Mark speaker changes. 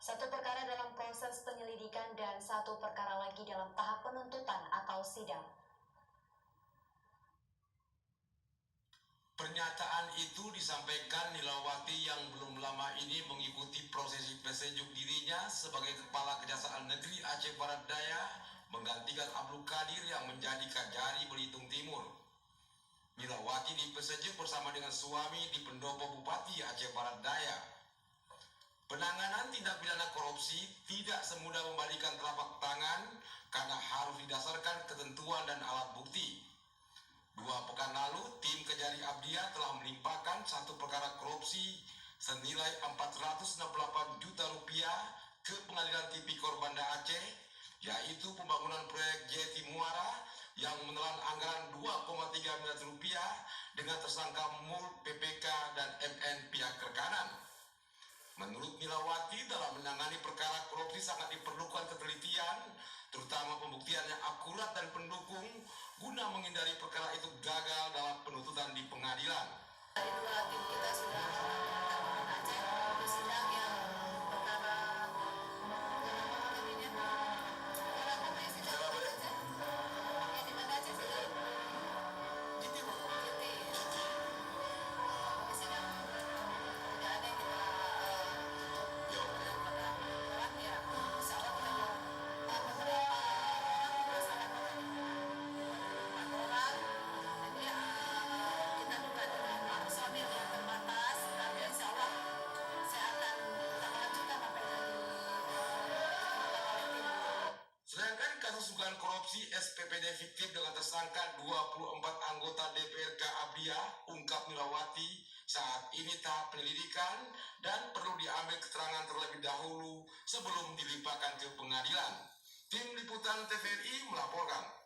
Speaker 1: Satu perkara dalam proses penyelidikan dan satu perkara lagi dalam tahap penuntutan atau sidang.
Speaker 2: Pernyataan itu disampaikan Nilawati yang belum lama ini mengikuti prosesi pesejuk dirinya sebagai Kepala Kejaksaan Negeri Aceh Barat Daya menggantikan Abdul Qadir yang menjadi Kajari Belitung Timur. Nilawati dipesejuk bersama dengan suami di pendopo Bupati Aceh Barat Daya. Penanganan tindak pidana korupsi tidak semudah membalikan telapak tangan karena harus didasarkan ketentuan dan alat bukti. 2 pekan lalu, tim Kejari Abdia telah melimpahkan satu perkara korupsi senilai 468 juta rupiah ke Pengadilan Tipikor Banda Aceh, yaitu pembangunan proyek Jeti Muara yang menelan anggaran 2,3 miliar rupiah dengan tersangka MUL, PPK, dan MN pihak rekanan. Menurut Nilawati, dalam menangani perkara korupsi sangat diperlukan ketelitian, terutama pembuktian yang akurat dan pendukung, guna menghindari perkara itu gagal dalam penuntutan di pengadilan.
Speaker 3: Dari 2 tim kita sudah Aceh untuk sidang yang perkara
Speaker 2: Dugaan korupsi SPPD fiktif dengan tersangka 24 anggota DPRK Abdia, ungkap Nilawati, saat ini tahap penyelidikan dan perlu diambil keterangan terlebih dahulu sebelum dilimpahkan ke pengadilan. Tim Liputan TVRI melaporkan.